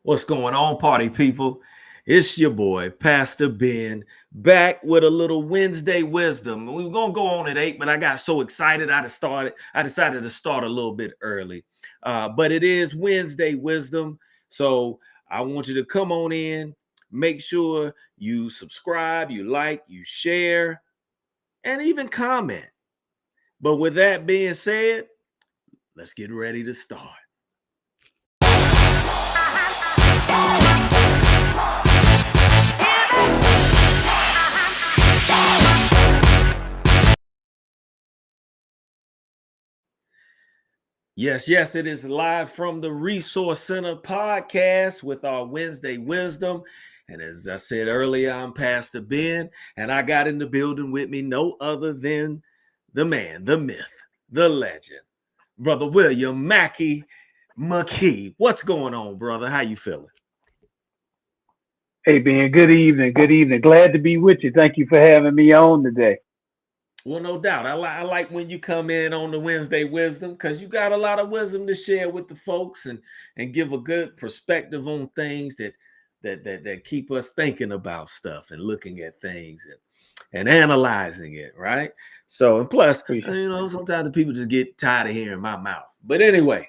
What's going on, party people? It's your boy, Pastor Ben, back with a little Wednesday wisdom. We were gonna go on at 8, but I got so excited I decided to start a little bit early. But it is Wednesday wisdom. So I want you to come on in, make sure you subscribe, you like, you share, and even comment. But with that being said, let's get ready to start. Yes, it is live from the Resource Center podcast with our Wednesday wisdom. And as I said earlier, I'm Pastor Ben, and I got in the building with me no other than the man, the myth, the legend, Brother William Mackey McKee. What's going on, brother? How you feeling? Hey, Ben, good evening. Good evening. Glad to be with you. Thank you for having me on today. Well, no doubt. I like when you come in on the Wednesday wisdom because you got a lot of wisdom to share with the folks and give a good perspective on things that keep us thinking about stuff and looking at things and analyzing it, right? So, and plus, Appreciate sometimes the people just get tired of hearing my mouth. But anyway,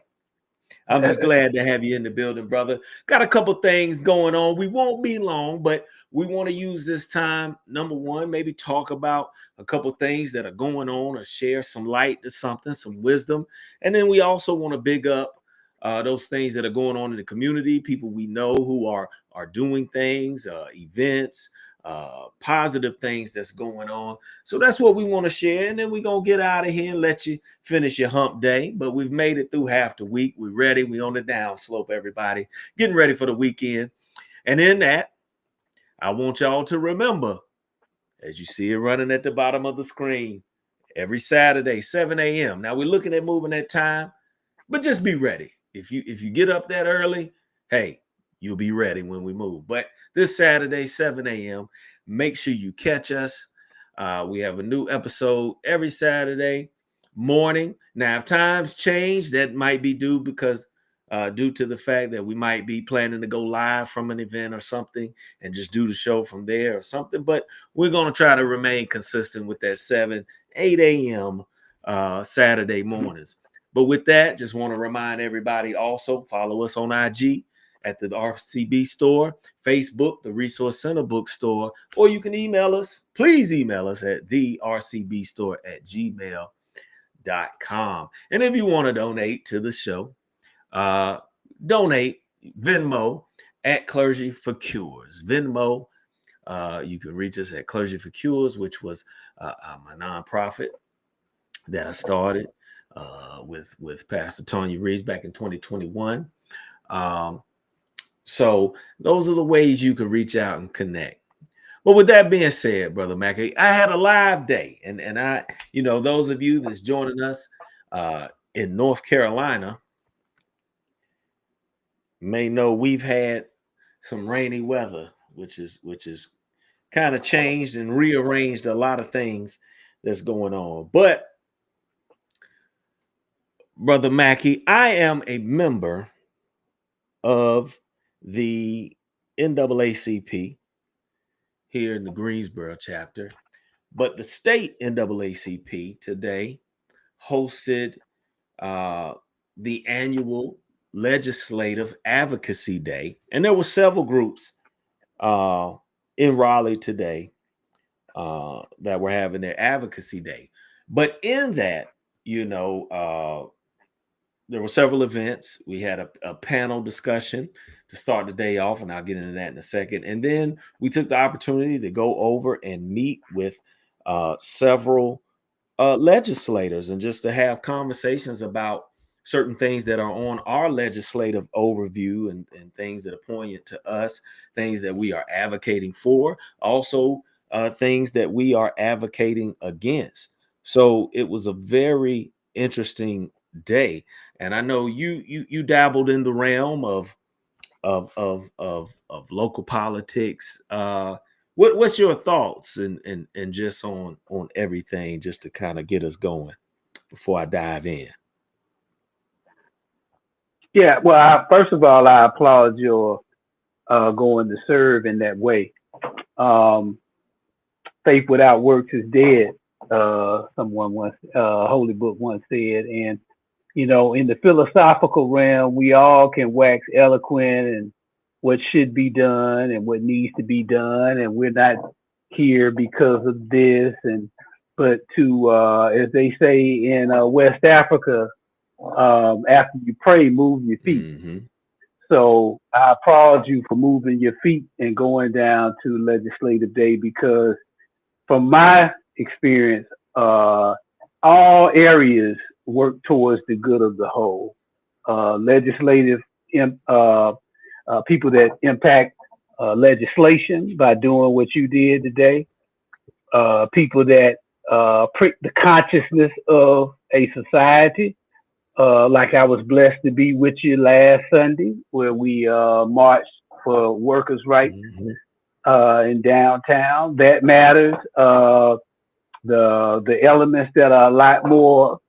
I'm just it. glad to have you in the building, brother. Got a couple things going on. We won't be long, but we want to use this time. Number one, maybe talk about a couple things that are going on or share some light to something, some wisdom. And then we also want to big up those things that are going on in the community, people we know who are doing things, events, positive things that's going on. So that's what we want to share. And then we're going to get out of here and let you finish your hump day. But we've made it through half the week. We're ready. We on the down slope, everybody. Getting ready for the weekend. And in that, I want y'all to remember, as you see it running at the bottom of the screen, every Saturday, 7 a.m. Now we're looking at moving that time, but just be ready. If you get up that early, hey, you'll be ready when we move. But this Saturday, 7 a.m., make sure you catch us. We have a new episode every Saturday morning. Now, if times change, that might be due to the fact that we might be planning to go live from an event or something and just do the show from there or something. But we're going to try to remain consistent with that 8 a.m. Saturday mornings. But with that, just want to remind everybody also follow us on IG at the RCB store, Facebook, the Resource Center bookstore, or you can email us. Please email us at thercbstore@gmail.com. And if you want to donate to the show, donate Venmo at Clergy for Cures. Venmo, you can reach us at Clergy for Cures, which was my nonprofit that I started with Pastor Tony Reeves back in 2021. So those are the ways you can reach out and connect. But with that being said, Brother Mackey, I had a live day, and I, those of you that's joining us in North Carolina may know we've had some rainy weather, which is kind of changed and rearranged a lot of things that's going on. But Brother Mackey, I am a member of the NAACP here in the Greensboro chapter, but the state NAACP today hosted the annual Legislative Advocacy Day, and there were several groups in Raleigh today that were having their advocacy day. But in that, there were several events. We had a panel discussion to start the day off, and I'll get into that in a second. And then we took the opportunity to go over and meet with several legislators and just to have conversations about certain things that are on our legislative overview and things that are poignant to us, things that we are advocating for, also things that we are advocating against. So it was a very interesting day. And I know you dabbled in the realm of local politics. What's your thoughts and just on everything, just to kind of get us going before I dive in? Yeah, well, first of all, I applaud your going to serve in that way. Um, Faith without works is dead. Someone once, Holy Book once said, and in the philosophical realm, we all can wax eloquent and what should be done and what needs to be done, and we're not here because of this. And but to, as they say in West Africa, after you pray, move your feet. Mm-hmm. So I applaud you for moving your feet and going down to legislative day because from my experience, all areas work towards the good of the whole. Legislative people that impact legislation by doing what you did today, people that prick the consciousness of a society. Like I was blessed to be with you last Sunday, where we marched for workers' rights Mm-hmm. in downtown. That matters. The elements that are a lot more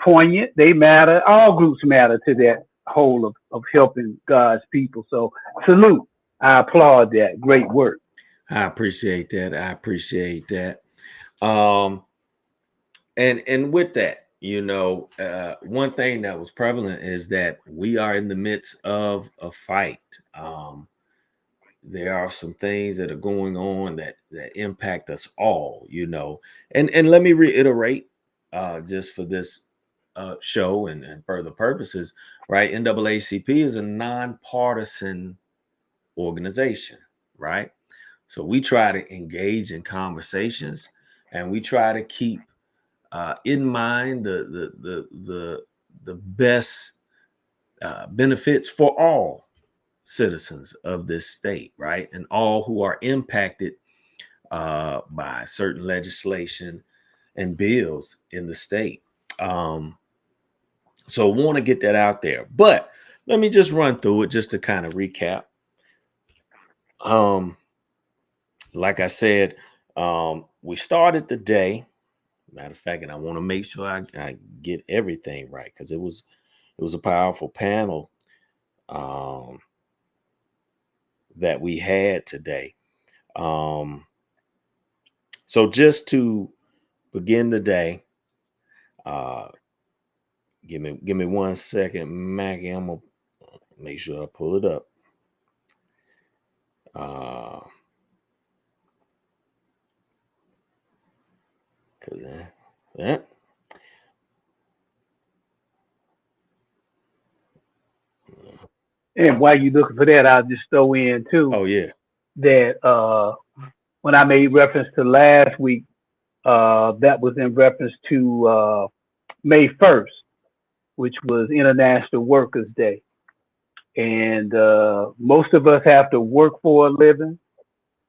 poignant, they matter. All groups matter to that whole of helping God's people. So salute. I applaud that. Great work. I appreciate that. I appreciate that. Um, and with that, one thing that was prevalent is that we are in the midst of a fight. There are some things that are going on that impact us all, and let me reiterate, just for this show and further purposes, right? NAACP is a nonpartisan organization, right? So we try to engage in conversations, and we try to keep in mind the best benefits for all citizens of this state, right? And all who are impacted by certain legislation and bills in the state. So want to get that out there. But let me just run through it just to kind of recap. Like I said, we started the day. Matter of fact, and I want to make sure I get everything right because it was a powerful panel um, that we had today. Um, so just to begin the day, uh, give me 1 second, Mackie. I'm gonna make sure I pull it up. Cause yeah. And while you're looking for that, I'll just throw in too Oh yeah. that when I made reference to last week, that was in reference to May 1st, which was International Workers' Day. And most of us have to work for a living.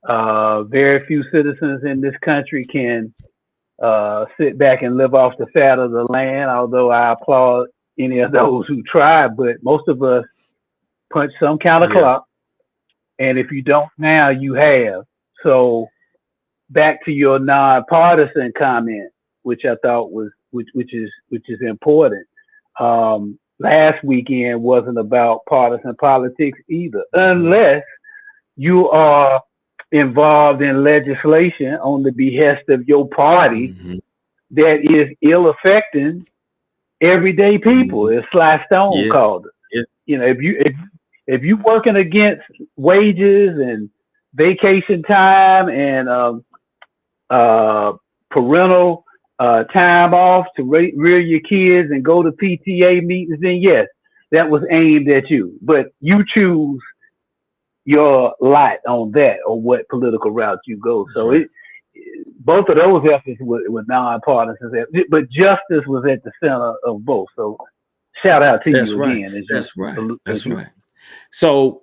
Very few citizens in this country can sit back and live off the fat of the land, although I applaud any of those who try. But most of us punch some kind of Yeah. clock. And if you don't now, you have. So back to your nonpartisan comment, which I thought was which is important. Last weekend wasn't about partisan politics either, unless you are involved in legislation on the behest of your party Mm-hmm. that is ill affecting everyday people, Mm-hmm. as Sly Stone Yeah. called it. Yeah. If you working against wages and vacation time and uh, parental time off to rear your kids and go to PTA meetings, then yes, that was aimed at you. But you choose your lot on that or what political route you go. That's So right. both of those efforts were nonpartisan, but justice was at the center of both. So shout out to That's you right. again as you That's right. as That's you right. So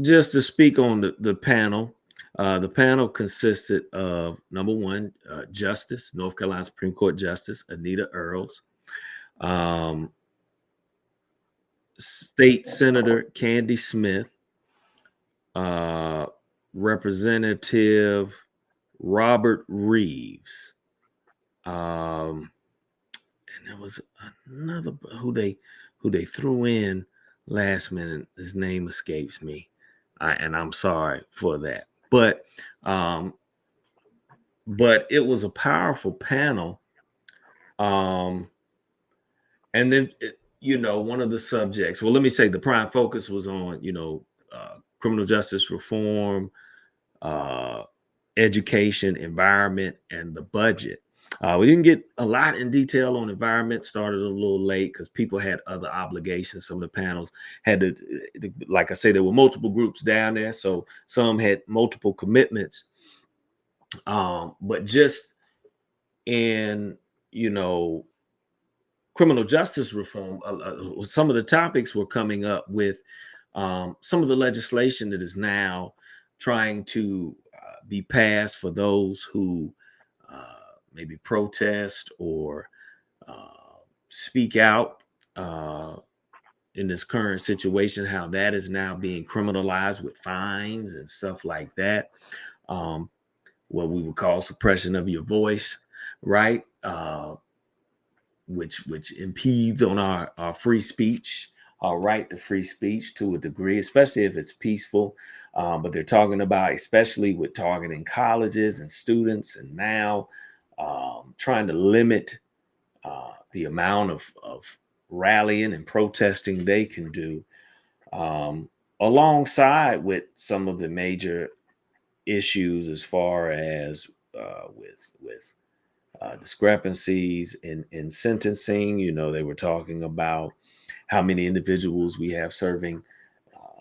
just to speak on the panel, the panel consisted of number one, Justice, North Carolina Supreme Court Justice Anita Earls, um, State Senator Candy Smith, uh, Representative Robert Reeves, and there was another who they threw in. last minute, his name escapes me, and I'm sorry for that. Um, but it was a powerful panel. Um, and then one of the subjects. Well, let me say the prime focus was on criminal justice reform, uh, education, environment, and the budget. We didn't get a lot in detail on environment. Started a little late because people had other obligations. Some of the panels had to, like I say, there were multiple groups down there, so some had multiple commitments. But just in criminal justice reform, some of the topics were coming up with some of the legislation that is now trying to be passed for those who maybe protest or speak out in this current situation, how that is now being criminalized with fines and stuff like that. Um, what we would call suppression of your voice, right? Which impedes on our free speech, our right to free speech to a degree, especially if it's peaceful. But they're talking about, especially with targeting colleges and students, and now trying to limit the amount of rallying and protesting they can do, alongside with some of the major issues as far as with discrepancies in sentencing. They were talking about how many individuals we have serving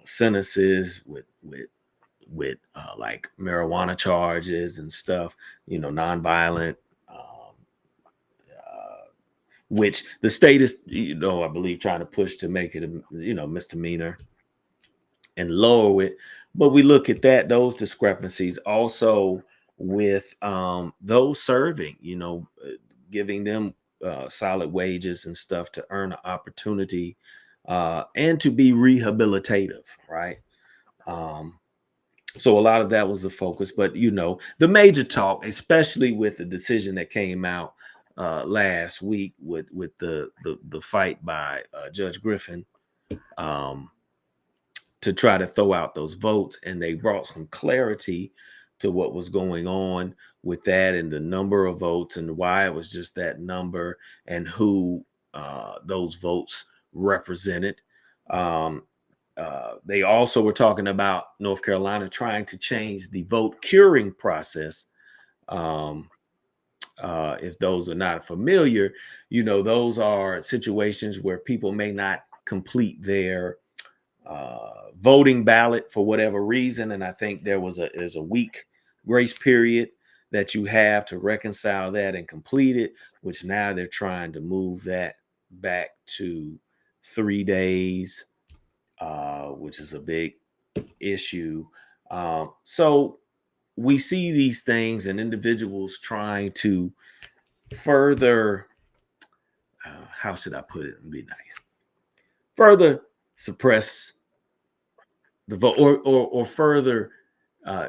sentences with like marijuana charges and stuff. Nonviolent, um, which the state is, I believe, trying to push to make it a misdemeanor and lower it. But we look at those discrepancies also with those serving, giving them solid wages and stuff to earn an opportunity and to be rehabilitative, right? Um, so a lot of that was the focus. But the major talk, especially with the decision that came out last week with the fight by Judge Griffin, um, to try to throw out those votes, and they brought some clarity to what was going on with that and the number of votes and why it was just that number and who those votes represented. Um, they also were talking about North Carolina trying to change the vote curing process. Um, if those are not familiar, those are situations where people may not complete their voting ballot for whatever reason, and I think there's a week grace period that you have to reconcile that and complete it, which now they're trying to move that back to 3 days, which is a big issue. So we see these things and individuals trying to further, how should I put it and be nice, further suppress the vote, or further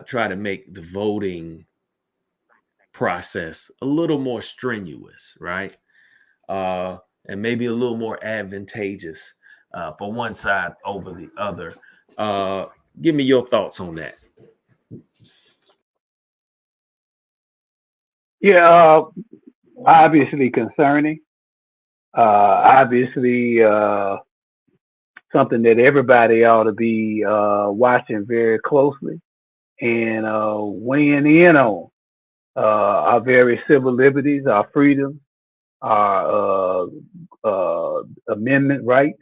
try to make the voting process a little more strenuous, right? And maybe a little more advantageous for one side over the other. Give me your thoughts on that. Yeah, obviously concerning. Obviously, something that everybody ought to be watching very closely and weighing in on. Our very civil liberties, our freedoms, our amendment rights,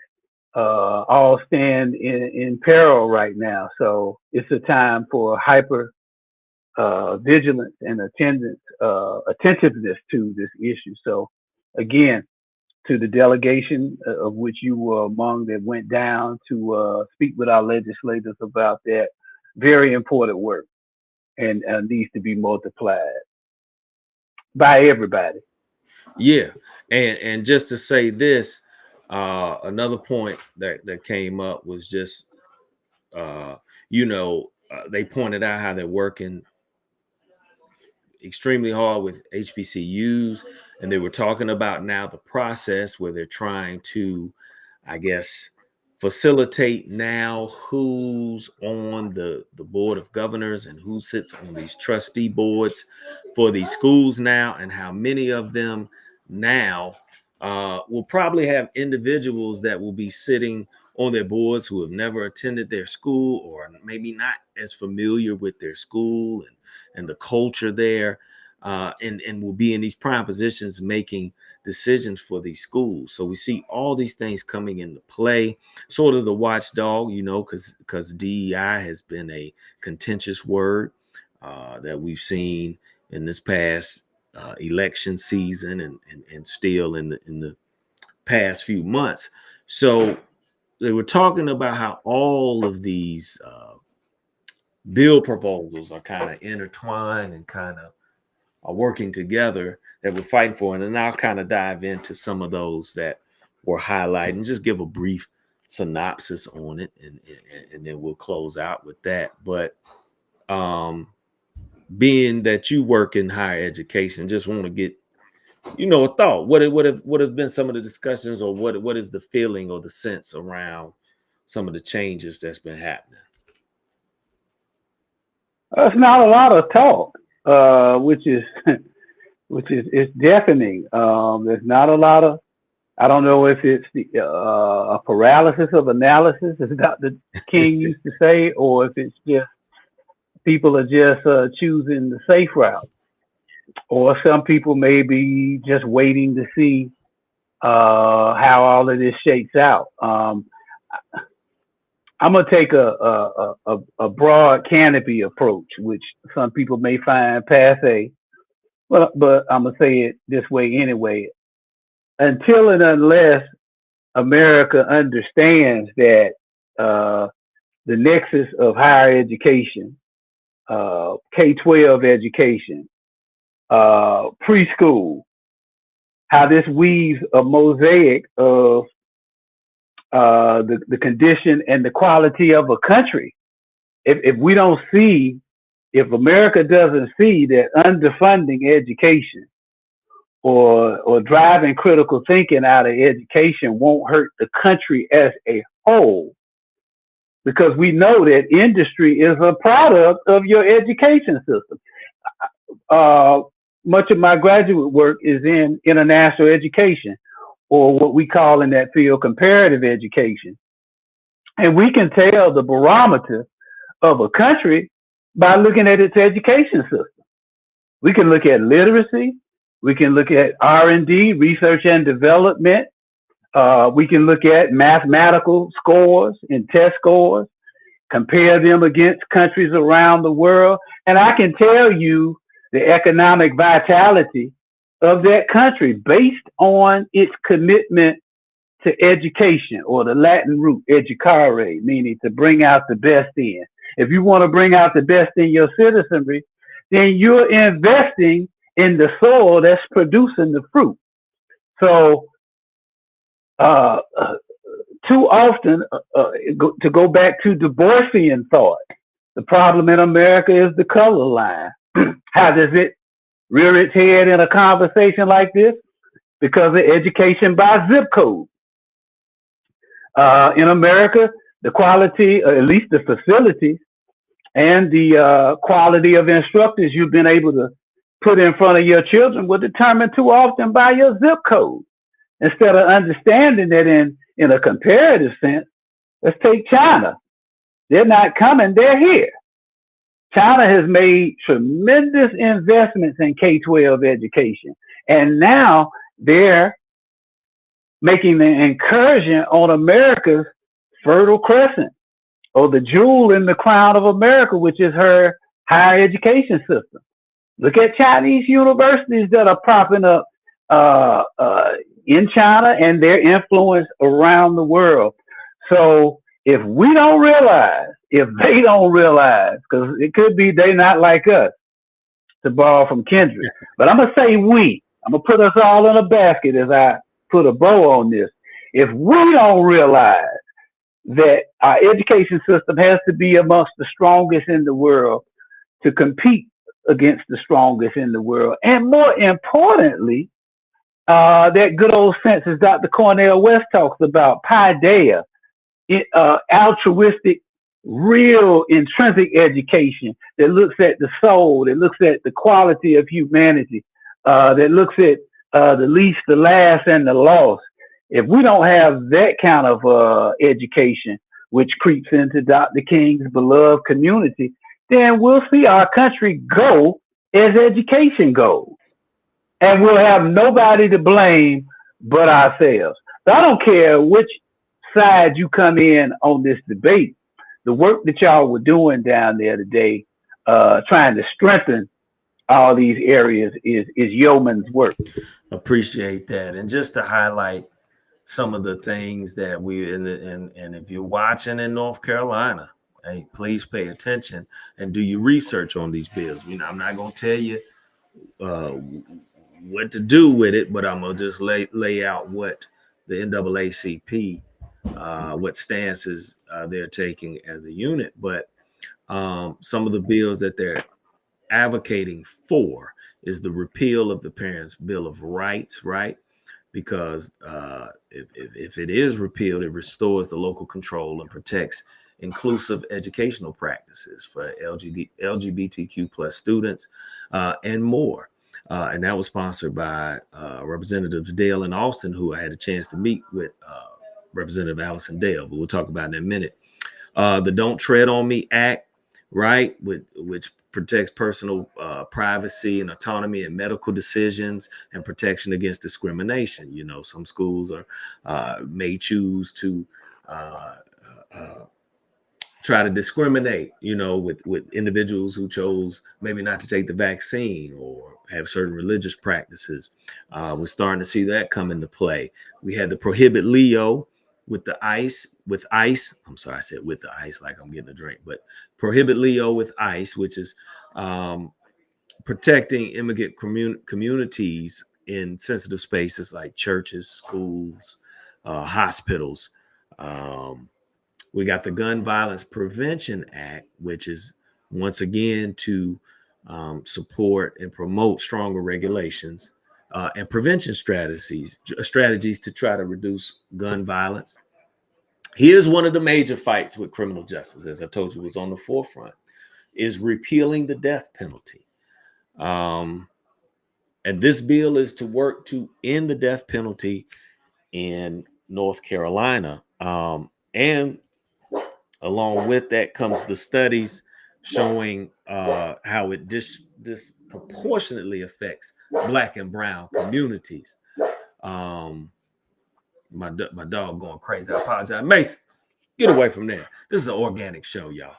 all stand in peril right now. So it's a time for hyper vigilance and attentiveness to this issue. So again, to the delegation of which you were among that went down to speak with our legislators about that very important work and needs to be multiplied by everybody. Yeah, and just to say this, another point that came up was just they pointed out how they're working extremely hard with HBCUs, and they were talking about now the process where they're trying to, I guess, facilitate now who's on the board of governors and who sits on these trustee boards for these schools now, and how many of them now will probably have individuals that will be sitting on their boards who have never attended their school, or maybe not as familiar with their school and the culture there, and will be in these prime positions making decisions for these schools. So we see all these things coming into play, sort of the watchdog, because DEI has been a contentious word that we've seen in this past election season, and still in the past few months. So they were talking about how all of these bill proposals are kind of intertwined and kind of are working together, that we're fighting for. And then I'll kind of dive into some of those that were highlighted and just give a brief synopsis on it, and then we'll close out with that. But being that you work in higher education, just want to get a thought. What have been some of the discussions, or what is the feeling or the sense around some of the changes that's been happening? It's not a lot of talk, which is it's deafening. There's not a lot of. I don't know if it's a paralysis of analysis, as Dr. King used to say, or if it's just people are just choosing the safe route, or some people may be just waiting to see how all of this shakes out. I'm gonna take a broad canopy approach, which some people may find passe, but I'm gonna say it this way anyway. Until and unless America understands that the nexus of higher education, K-12 education, preschool, how this weaves a mosaic of the condition and the quality of a country. If we don't see, if America doesn't see that underfunding education or driving critical thinking out of education won't hurt the country as a whole, because we know that industry is a product of your education system. Much of my graduate work is in international education, or what we call in that field comparative education. And we can tell the barometer of a country by looking at its education system. We can look at literacy. We can look at R&D, research and development. We can look at mathematical scores and test scores, compare them against countries around the world. And I can tell you the economic vitality of that country based on its commitment to education, or the Latin root educare, meaning to bring out the best in. If you want to bring out the best in your citizenry, then you're investing in the soil that's producing the fruit. So too often, to go back to Du Boisian thought, the problem in America is the color line. How does it rear its head in a conversation like this? Because of education by zip code. In America, the quality, or at least the facilities, and the quality of instructors you've been able to put in front of your children were determined too often by your zip code. Instead of understanding that in a comparative sense, let's take China. They're not coming, they're here. China has made tremendous investments in K-12 education, and now they're making the incursion on America's Fertile Crescent, or the jewel in the crown of America, which is her higher education system. Look at Chinese universities that are popping up in China and their influence around the world. So if we don't realize, if they don't realize, because it could be they not like us, to borrow from Kendrick, but I'm going to say we. I'm going to put us all in a basket as I put a bow on this. If we don't realize that our education system has to be amongst the strongest in the world to compete against the strongest in the world, and more importantly, that good old sense, as Dr. Cornel West talks about, paideia, altruistic, real intrinsic education that looks at the soul, that looks at the quality of humanity, that looks at the least, the last, and the lost. If we don't have that kind of education, which creeps into Dr. King's beloved community, then we'll see our country go as education goes. And we'll have nobody to blame but ourselves. So I don't care which side you come in on this debate. The work that y'all were doing down there today, trying to strengthen all these areas, is yeoman's work. Appreciate that. And just to highlight some of the things that and if you're watching in North Carolina, hey, please pay attention and do your research on these bills. I'm not going to tell you what to do with it, but I'm going to just lay out what the NAACP, what stances they're taking as a unit. But some of the bills that they're advocating for is the repeal of the Parents' Bill of Rights, right? Because if it is repealed, it restores the local control and protects inclusive educational practices for LGBTQ plus students and more. And that was sponsored by Representatives Dale and Austin, who I had a chance to meet with Representative Allison Dale, but we'll talk about in a minute. The Don't Tread on Me Act, right, which protects personal privacy and autonomy in medical decisions and protection against discrimination. Some schools may choose to try to discriminate, with individuals who chose maybe not to take the vaccine or have certain religious practices. We're starting to see that come into play. We had the Prohibit Leo with ICE. I'm sorry, I said with the ICE like I'm getting a drink, but Prohibit Leo with ICE, which is protecting immigrant communities in sensitive spaces like churches, schools, hospitals. We got the Gun Violence Prevention Act, which is once again to support and promote stronger regulations and prevention strategies to try to reduce gun violence. Here's one of the major fights with criminal justice, as I told you, was on the forefront, is repealing the death penalty. And this bill is to work to end the death penalty in North Carolina. And along with that comes the studies showing how it disproportionately affects Black and brown communities. My dog going crazy. I apologize. Mason, get away from there. This is an organic show, y'all.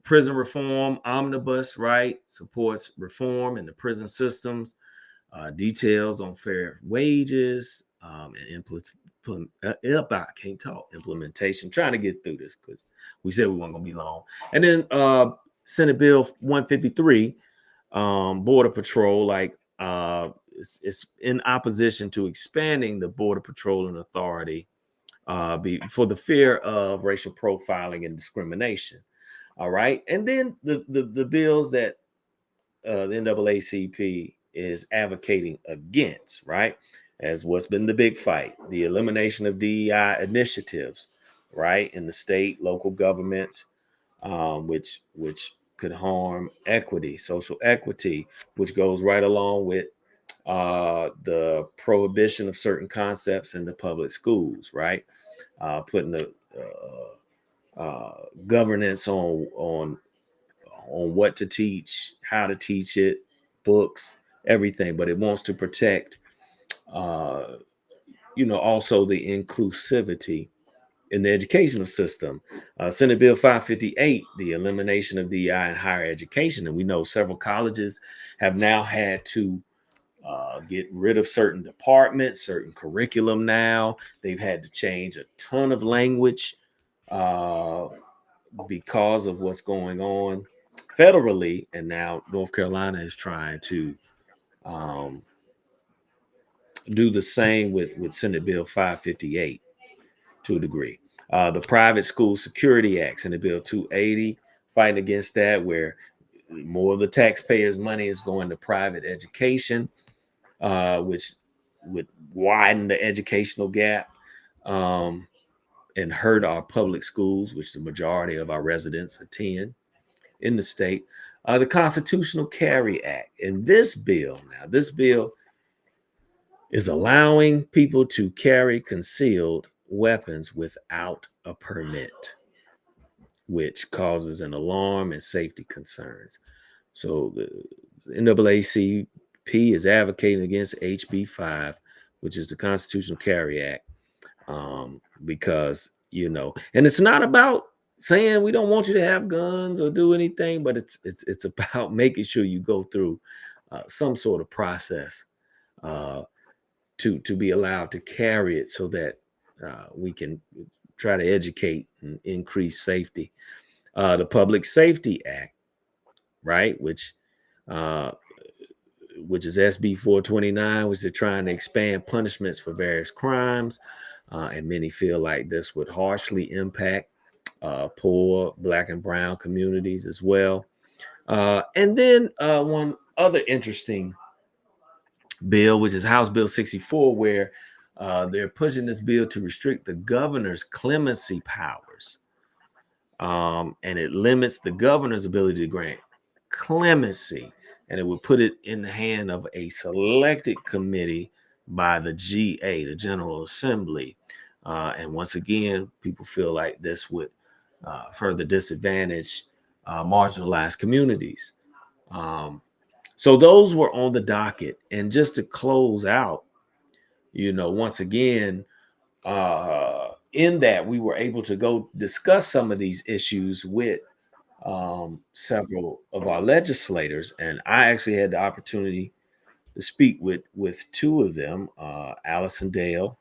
Prison reform omnibus, right, supports reform in the prison systems, details on fair wages, and implementation. Trying to get through this because we said we weren't going to be long. And then Senate Bill 153, Border Patrol, like it's in opposition to expanding the Border Patrol Authority for the fear of racial profiling and discrimination. All right. And then the bills that the NAACP is advocating against, right, as what's been the big fight, the elimination of DEI initiatives, right, in the state, local governments, which could harm equity, social equity, which goes right along with the prohibition of certain concepts in the public schools, right, putting the governance on what to teach, how to teach it, books, everything. But it wants to protect, also the inclusivity in the educational system. Senate Bill 558, the elimination of DEI in higher education. And we know several colleges have now had to get rid of certain departments, certain curriculum now. They've had to change a ton of language because of what's going on federally. And now North Carolina is trying to do the same with Senate Bill 558 to a degree. The Private School Security Act, Senate Bill 280, fighting against that, where more of the taxpayers' money is going to private education, which would widen the educational gap. and hurt our public schools, which the majority of our residents attend in the state. The Constitutional Carry Act. And this bill is allowing people to carry concealed weapons without a permit, which causes an alarm and safety concerns. So the NAACP is advocating against HB 5, which is the Constitutional Carry Act, because, and it's not about saying we don't want you to have guns or do anything, but it's about making sure you go through some sort of process to be allowed to carry it, so that we can try to educate and increase safety. The Public Safety Act, right, which is SB 429, which they're trying to expand punishments for various crimes. And many feel like this would harshly impact poor Black and brown communities as well. And then one other interesting bill, which is House Bill 64, where they're pushing this bill to restrict the governor's clemency powers. And it limits the governor's ability to grant clemency, and it would put it in the hand of a selected committee by the GA, the General Assembly. And once again, people feel like this would further disadvantage marginalized communities. So those were on the docket. And just to close out, once again, in that we were able to go discuss some of these issues with several of our legislators, and I actually had the opportunity to speak with two of them, Allison Dale,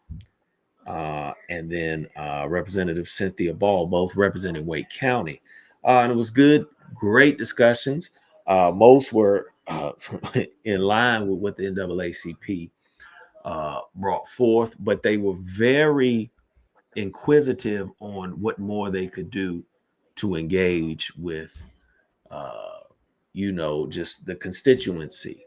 and then Representative Cynthia Ball, both representing Wake County, and it was great discussions. Most were in line with what the NAACP brought forth, but they were very inquisitive on what more they could do to engage with, just the constituency.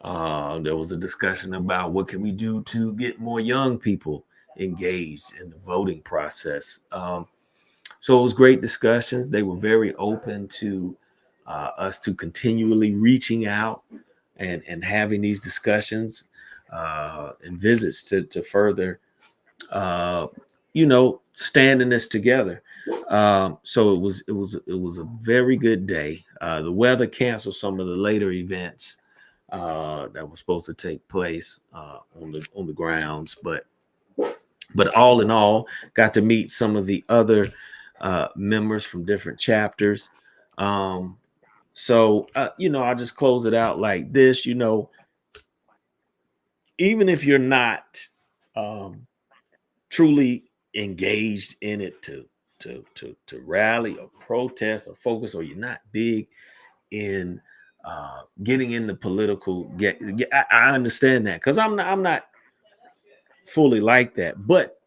There was a discussion about what can we do to get more young people engaged in the voting process. So it was great discussions. They were very open to us to continually reaching out and having these discussions and visits to further, standing this together. So it was a very good day. The weather canceled some of the later events that were supposed to take place on the grounds, but all in all, got to meet some of the other members from different chapters. So I'll just close it out like this. Even if you're not truly engaged in it to rally or protest or focus, or you're not big in getting in the political I understand that, because I'm not fully like that, but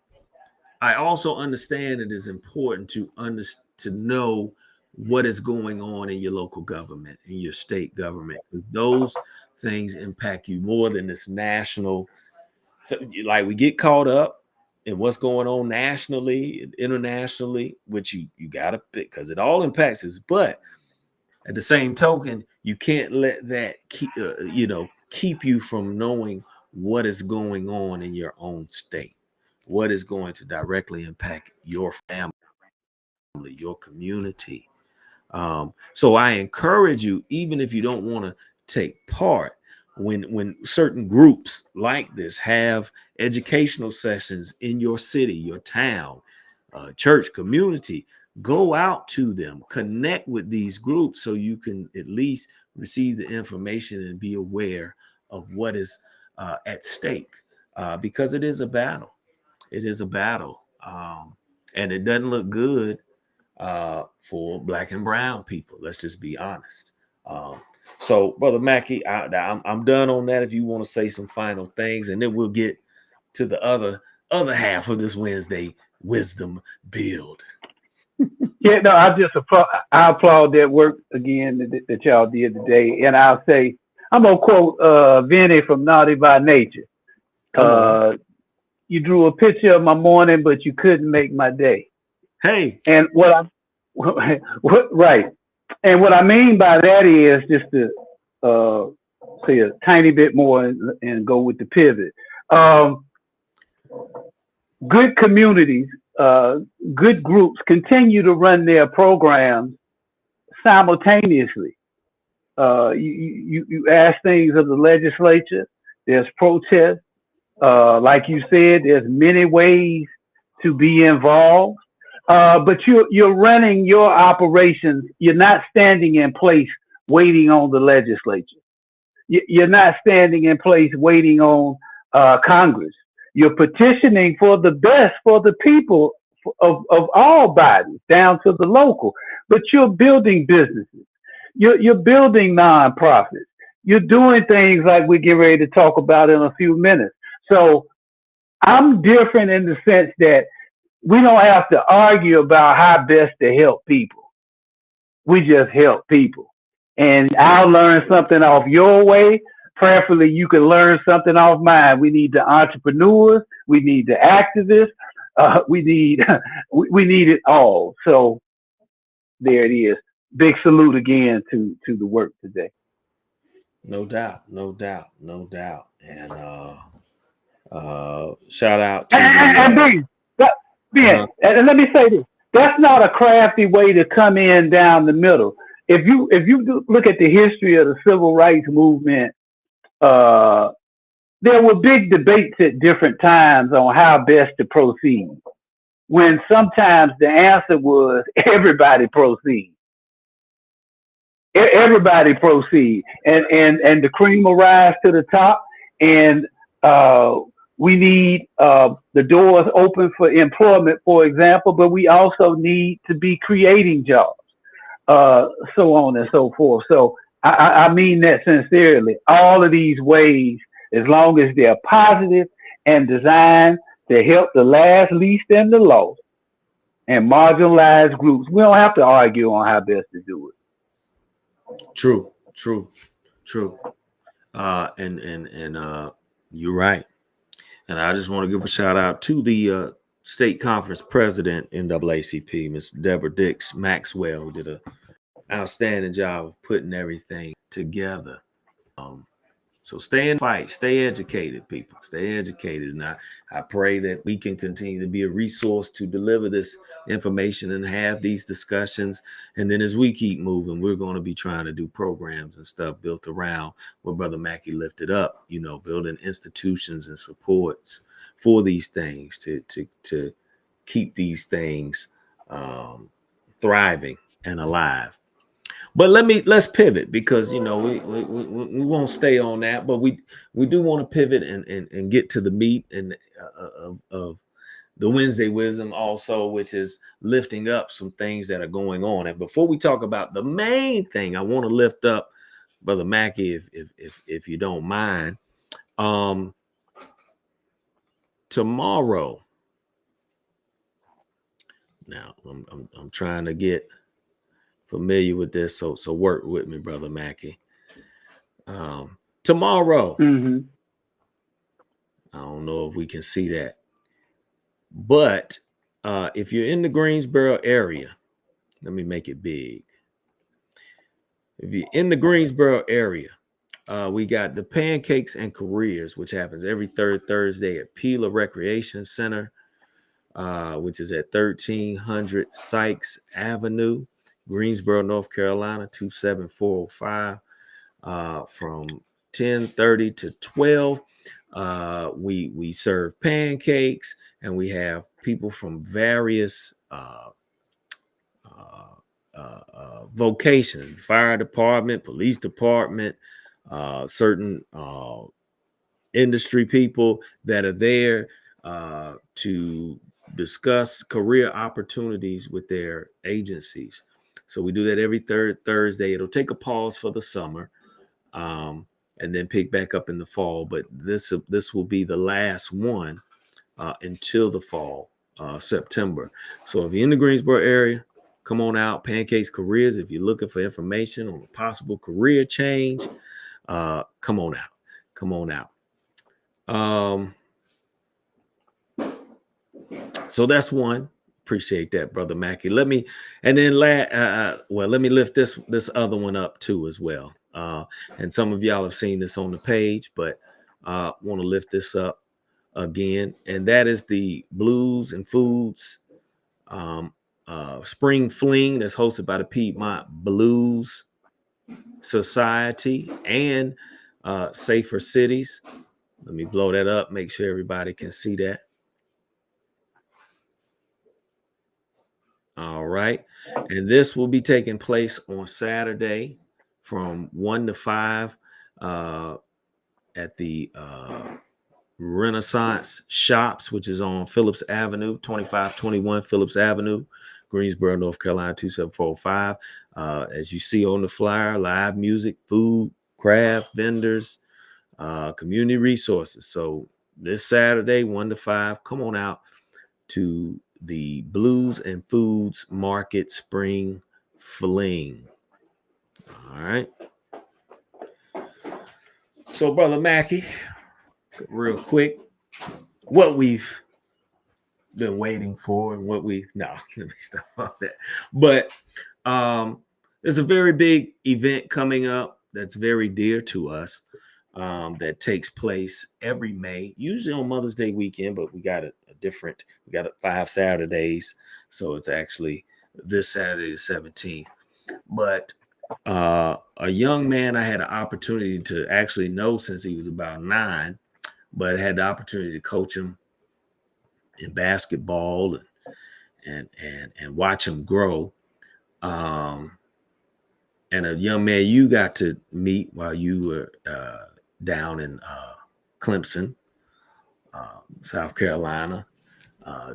I also understand it is important to know what is going on in your local government, in your state government, because those things impact you more than this national. So, like, we get caught up in what's going on nationally and internationally, which you gotta pick, because it all impacts us. But at the same token, you can't let that keep you from knowing what is going on in your own state, what is going to directly impact your family, your community. So I encourage you, even if you don't want to take part, when certain groups like this have educational sessions in your city, your town, church, community, go out to them, connect with these groups, so you can at least receive the information and be aware of what is at stake, because it is a battle. It is a battle, and it doesn't look good for Black and brown people. Let's just be honest. So, Brother Mackey, I'm done on that. If you want to say some final things, and then we'll get to the other half of this Wednesday Wisdom Build. Yeah, no, I applaud that work again that y'all did today, and I'll say I'm gonna quote Vinny from Naughty by Nature. You drew a picture of my morning, but you couldn't make my day. Hey, And right. And what I mean by that is just to uh, say a tiny bit more and go with the pivot. Um, Good communities, uh, good groups continue to run their programs simultaneously. You ask things of the legislature. There's protests. Like you said, there's many ways to be involved. But you're running your operations. You're not standing in place waiting on the legislature. You're not standing in place waiting on Congress. You're petitioning for the best for the people of all bodies, down to the local. But you're building businesses. You're building nonprofits. You're doing things like we get ready to talk about in a few minutes. So I'm different in the sense that we don't have to argue about how best to help people. We just help people. And I'll learn something off your way. Preferably, you can learn something off mine. We need the entrepreneurs. We need the activists. We need we need it all. So there it is. Big salute again to the work today. no doubt, no doubt, no doubt. And shout out to the And Ben, uh-huh. and let me say this: that's not a crafty way to come in down the middle. If you look at the history of the civil rights movement, uh, there were big debates at different times on how best to proceed. When sometimes the answer was everybody proceed, everybody proceed, and the cream will rise to the top, and uh, we need the doors open for employment, for example, but we also need to be creating jobs, so on and so forth. So I mean that sincerely. All of these ways, as long as they're positive and designed to help the last, least, and the lost, and marginalized groups, we don't have to argue on how best to do it. True, true, true. And you're right. And I just want to give a shout out to the state conference president NAACP, Miss Deborah Dix Maxwell, who did an outstanding job of putting everything together. Um, so stay in fight, stay educated, people, stay educated. And I pray that we can continue to be a resource to deliver this information and have these discussions. And then as we keep moving, we're going to be trying to do programs and stuff built around what Brother Mackey lifted up, building institutions and supports for these things to keep these things um, thriving and alive. But let's pivot because we won't stay on that, but we do want to pivot and get to the meat and of the Wednesday wisdom also, which is lifting up some things that are going on. And before we talk about the main thing, I want to lift up Brother Mackey, if you don't mind. Tomorrow, now I'm trying to get familiar with this, so work with me, Brother Mackey. Tomorrow, Mm-hmm. I don't know if we can see that, but if you're in the Greensboro area, let me make it big. If you're in the Greensboro area, we got the Pancakes and Careers, which happens every third Thursday at Pila Recreation Center, which is at 1300 Sykes Avenue, Greensboro, North Carolina, 27405. From 10:30 to 12. We serve pancakes, and we have people from various vocations: fire department, police department, certain industry people that are there to discuss career opportunities with their agencies. So we do that every third Thursday. It'll take a pause for the summer, and then pick back up in the fall. But this will be the last one until the fall, September. So if you're in the Greensboro area, come on out. Pancakes Careers. If you're looking for information on a possible career change, come on out. Come on out. So that's one. Appreciate that, brother Mackey. Let me let me lift this other one up too as well. And some of y'all have seen this on the page, but want to lift this up again, and that is the Blues and Foods um, Spring Fling that's hosted by the Piedmont Blues Society and Safer Cities. Let me blow that up, make sure everybody can see that. All right. And this will be taking place on Saturday from 1 to 5 at the Renaissance Shops, which is on Phillips Avenue, 2521 Phillips Avenue, Greensboro, North Carolina, 27405. As you see on the flyer, live music, food, craft, vendors, community resources. So this Saturday, 1 to 5, come on out to the Blues and Foods Market Spring Fling. All right. So, Brother Mackey, real quick, what we've been waiting for and what we let me stop on that. But there's a very big event coming up that's very dear to us. That takes place every May, usually on Mother's Day weekend, but we got we got 5 Saturdays. So it's actually this Saturday, the 17th. But a young man I had an opportunity to actually know since he was about 9, but had the opportunity to coach him in basketball and watch him grow. And a young man you got to meet while you were down in Clemson, South Carolina,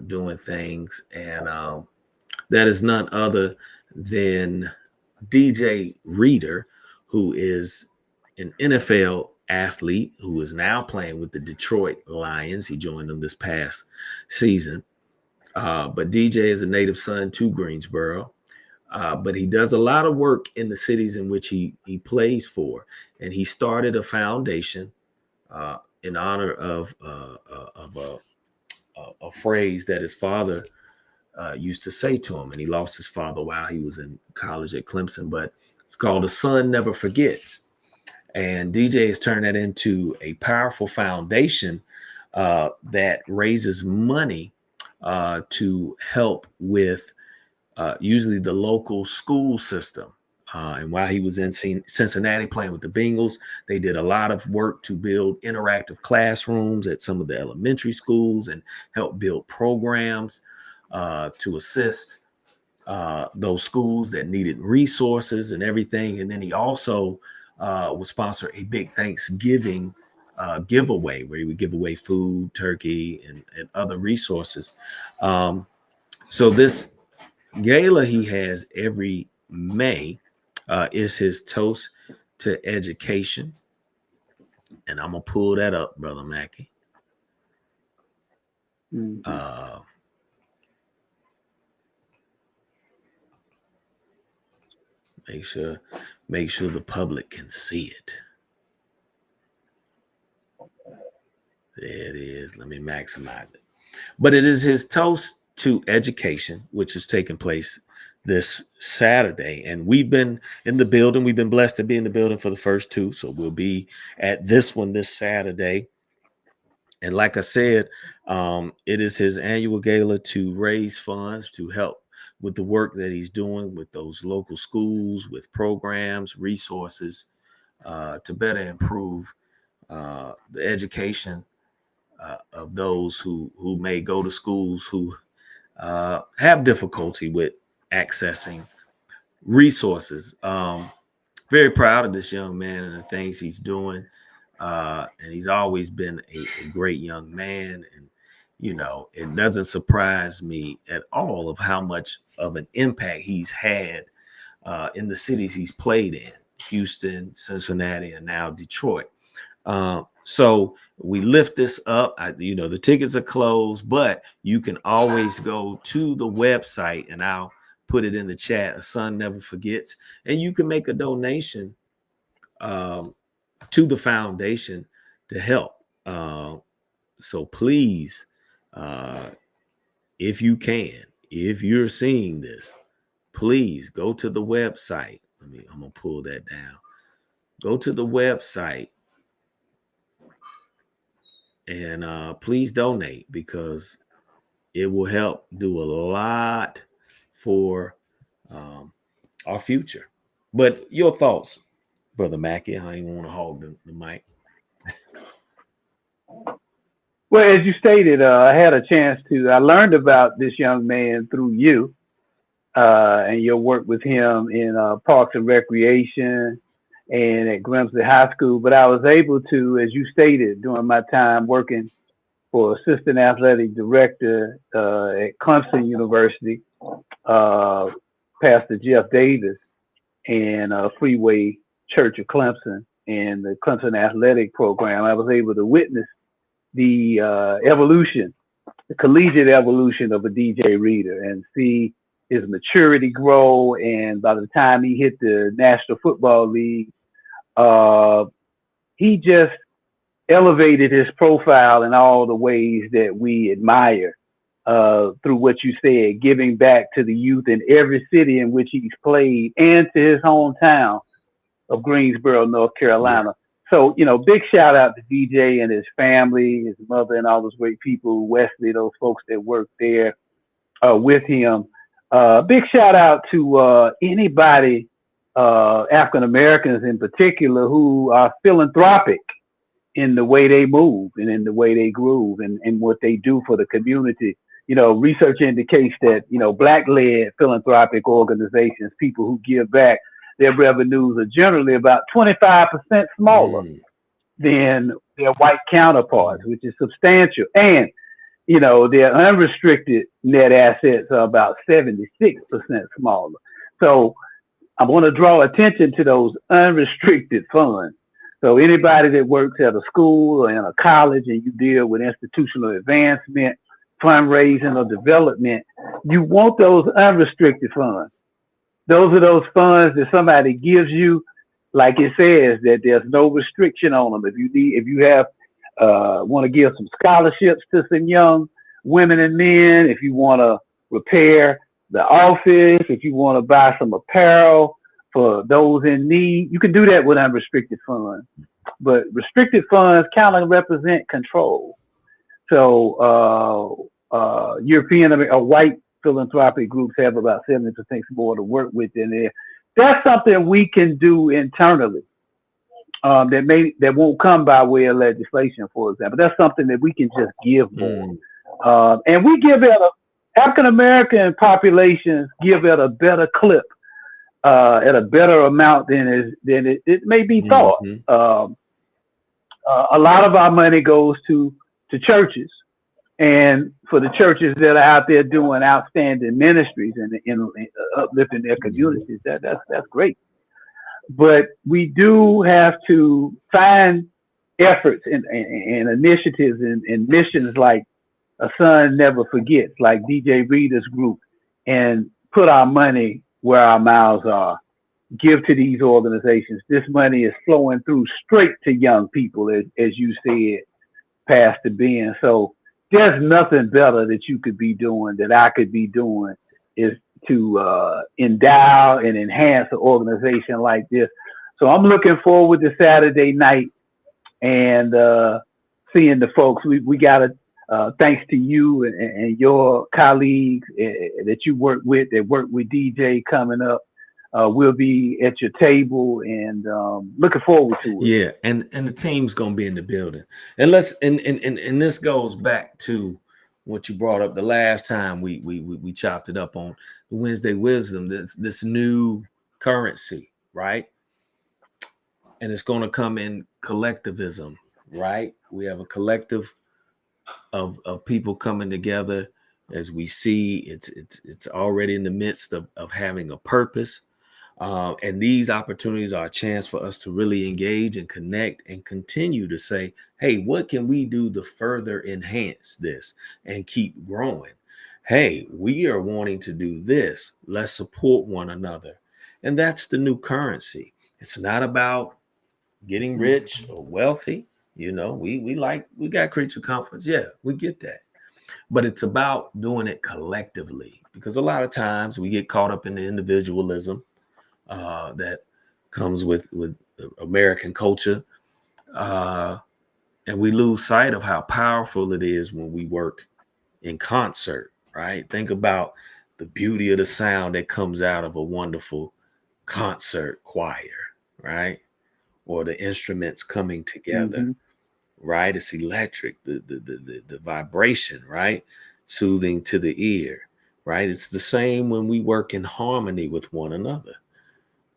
doing things. And that is none other than DJ Reader, who is an NFL athlete who is now playing with the Detroit Lions. He joined them this past season. But DJ is a native son to Greensboro. But he does a lot of work in the cities in which he plays for. And he started a foundation in honor of a phrase that his father used to say to him. And he lost his father while he was in college at Clemson. But it's called "A Son Never Forgets." And DJ has turned that into a powerful foundation that raises money to help with usually the local school system. And while he was in Cincinnati playing with the Bengals, they did a lot of work to build interactive classrooms at some of the elementary schools and help build programs to assist those schools that needed resources and everything. And then he also would sponsor a big Thanksgiving giveaway where he would give away food, turkey, and other resources. So this gala he has every May is his toast to education. And I'm going to pull that up, Brother Mackey. Mm-hmm. Make sure the public can see it. There it is. Let me maximize it. But it is his toast to education, which is taking place this Saturday. And we've been in the building. We've been blessed to be in the building for the first 2. So we'll be at this one this Saturday. And like I said, it is his annual gala to raise funds to help with the work that he's doing with those local schools, with programs, resources to better improve the education of those who may go to schools who have difficulty with accessing resources. Very proud of this young man and the things he's doing. And he's always been a great young man. And, you know, it doesn't surprise me at all of how much of an impact he's had in the cities he's played in: Houston, Cincinnati, and now Detroit. So we lift this up. The tickets are closed, but you can always go to the website, and I'll put it in the chat. A Son Never Forgets. And you can make a donation to the foundation to help. So please if you can, if you're seeing this, please go to the website. I'm gonna pull that down. Go to the website and please donate, because it will help do a lot for our future. But your thoughts, Brother Mackey? I ain't want to hog the mic. Well, as you stated, I had a chance to. I learned about this young man through you and your work with him in Parks and Recreation and at Grimsley High School. But I was able to, as you stated, during my time working for assistant athletic director at Clemson University, uh, Pastor Jeff Davis and Freeway Church of Clemson and the Clemson athletic program. I was able to witness the evolution, the collegiate evolution of a DJ Reader, and see his maturity grow. And by the time he hit the National Football League, uh, he just elevated his profile in all the ways that we admire. Through what you said, giving back to the youth in every city in which he's played and to his hometown of Greensboro, North Yeah. Carolina. So, big shout out to DJ and his family, his mother, and all those great people, Wesley, those folks that work there with him. Big shout out to anybody, African Americans in particular, who are philanthropic in the way they move and in the way they groove and what they do for the community. Research indicates that, black led philanthropic organizations, people who give back, their revenues are generally about 25% smaller Mm. than their white counterparts, which is substantial. And, their unrestricted net assets are about 76% smaller. So I want to draw attention to those unrestricted funds. So anybody that works at a school or in a college and you deal with institutional advancement, fundraising or development, you want those unrestricted funds. Those are those funds that somebody gives you, like it says, that there's no restriction on them. If you have want to give some scholarships to some young women and men, if you want to repair the office, if you want to buy some apparel for those in need, you can do that with unrestricted funds. But restricted funds kind of represent control. So European or white philanthropic groups have about 70% more to work with than there. That's something we can do internally. That won't come by way of legislation, for example. That's something that we can just give more. And we give it African American populations give it a better clip, at a better amount than it may be thought. Mm-hmm. A lot of our money goes to churches, and for the churches that are out there doing outstanding ministries and uplifting their communities, that's great. But we do have to find efforts and initiatives and missions like A Son Never Forgets, like DJ Reader's group, and put our money where our mouths are. Give to these organizations. This money is flowing through straight to young people, as you said, Pastor Ben. So there's nothing better that you could be doing, that I could be doing, is to endow and enhance an organization like this. So I'm looking forward to Saturday night and seeing the folks. We got to, thanks to you and your colleagues that you work with, that work with DJ coming up. We'll be at your table and looking forward to it. Yeah, and the team's gonna be in the building. And let's and this goes back to what you brought up the last time we chopped it up on the Wednesday Wisdom, this new currency, right? And it's gonna come in collectivism, right? We have a collective of people coming together as we see it's already in the midst of having a purpose. And these opportunities are a chance for us to really engage and connect and continue to say, hey, what can we do to further enhance this and keep growing? Hey, we are wanting to do this. Let's support one another. And that's the new currency. It's not about getting rich or wealthy. We got creature comforts. Yeah, we get that. but it's about doing it collectively, because a lot of times we get caught up in the individualism that comes with American culture, uh, and we lose sight of how powerful it is when we work in concert. Right? Think about the beauty of the sound that comes out of a wonderful concert choir, right? Or the instruments coming together, Mm-hmm. right? It's electric, the vibration, right? Soothing to the ear, right? It's the same when we work in harmony with one another,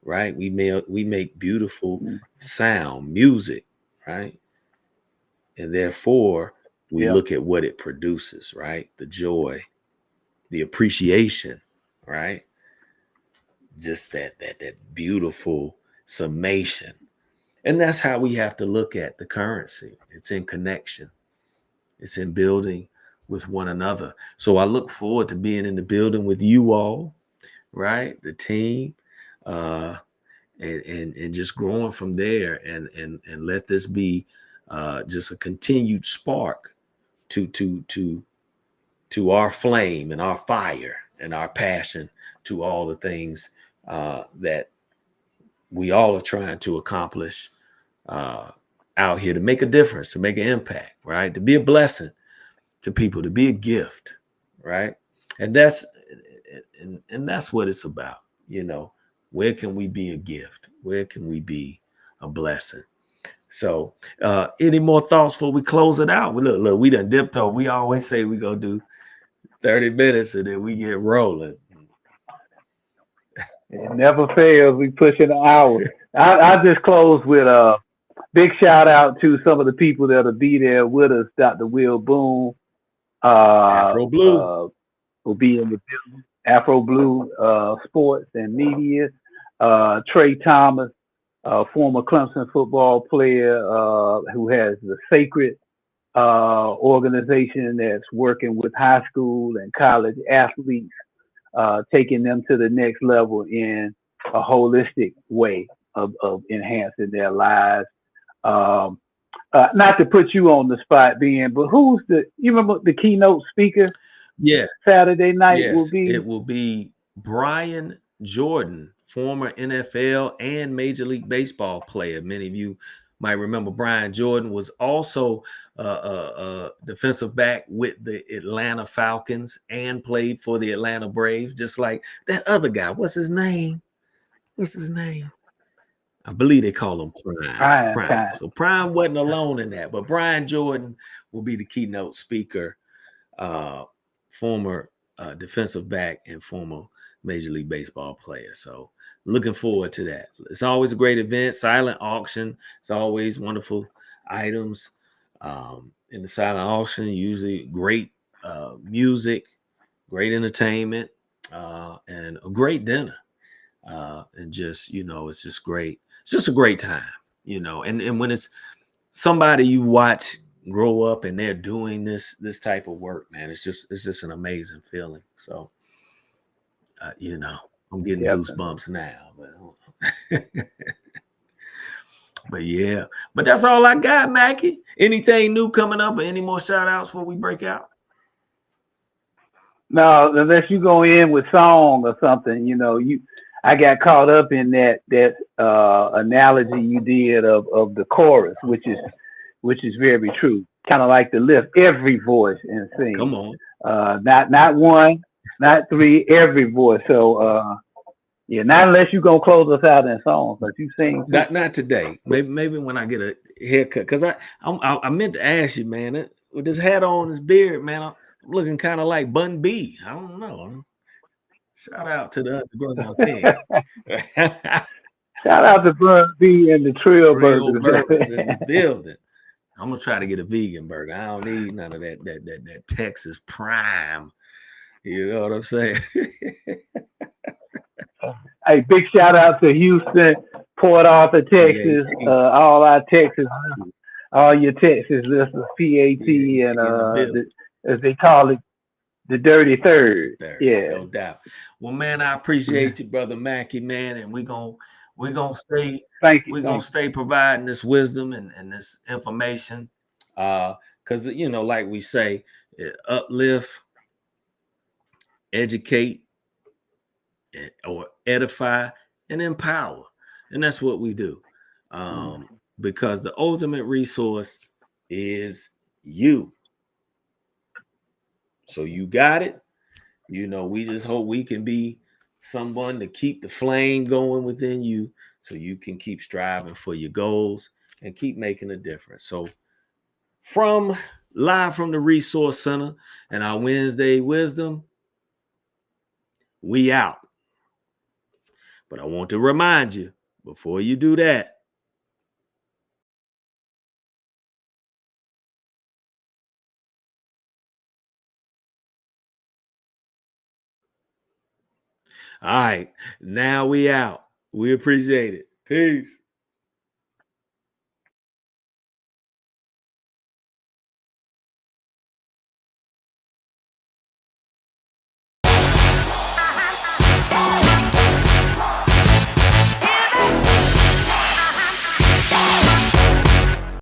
right? We make beautiful sound, music, right? And therefore we Yeah. look at what it produces, right? The joy, the appreciation, right? Just that beautiful summation. And that's how we have to look at the currency. It's in connection. It's in building with one another. So I look forward to being in the building with you all, right? The team, uh, and just growing from there, and let this be just a continued spark to to our flame and our fire and our passion to all the things that we all are trying to accomplish uh, out here, to make a difference, to make an impact, right? To be a blessing to people, to be a gift, right? And that's what it's about. You know, where can we be a gift? Where can we be a blessing? So, any more thoughts before we close it out? Look, we done dipped over. We always say we gonna do 30 minutes and then we get rolling. It never fails. We pushing an hour. I just close with a big shout out to some of the people that'll be there with us. Dr. Will Boone Afro Blue. will be in the building. Afro Blue Sports and Media. Trey Thomas, former Clemson football player who has the Sacred organization that's working with high school and college athletes, taking them to the next level in a holistic way of enhancing their lives. Um, Not to put you on the spot, Ben, but you remember the keynote speaker Yeah, Saturday night will yes, be? it will be Brian Jordan, former NFL and Major League Baseball player. Many of you might remember Brian Jordan was also a defensive back with the Atlanta Falcons and played for the Atlanta Braves, just like that other guy. What's his name? What's his name? I believe they call him Prime. Prime Prime. time. So Prime wasn't alone in that, but Brian Jordan will be the keynote speaker, uh, former defensive back and former Major League Baseball player. So looking forward to that. It's always a great event. Silent auction. It's always wonderful items in the silent auction. Usually great music, great entertainment, and a great dinner. And just, it's just great. It's just a great time, and when it's somebody you watch grow up and they're doing this type of work, man, it's just an amazing feeling. So I'm getting Definitely. goosebumps now, but yeah, but that's all I got, Mackie. Anything new coming up, or any more shout outs before we break out? No, unless you go in with song or something, I got caught up in that analogy you did of the chorus, which is very true. Kind of like to lift every voice and Come sing. on. Not one, not three, every voice. So yeah, not unless you gonna close us out in song, but you sing too. Not today. Maybe when I get a haircut. Cause I meant to ask you, man. With this hat on, this beard, man, I'm looking kind of like Bun B. I don't know. Shout out to the Underground King. Shout out to Bun B and the Trail Trail Burgers. Burgers in the building. I'm gonna try to get a vegan burger. I don't need none of that Texas prime. You know what I'm saying? Hey, big shout out to Houston, Port Arthur, Texas, PAT, all our Texas, all your Texas listeners, PAT, PAT and in the building. as they call it, the Dirty Third. There, Yeah. no doubt. Well, man, I appreciate you, brother Mackie, man, and we're gonna stay Thank you. we're gonna Thank stay providing this wisdom and this information. Because like we say, uplift, educate, or edify, and empower. And that's what we do. Because the ultimate resource is you. So you got it. We just hope we can be someone to keep the flame going within you so you can keep striving for your goals and keep making a difference. So live from the Resource Center and our Wednesday Wisdom, we out. But I want to remind you, before you do that, all right, now we out. We appreciate it. Peace.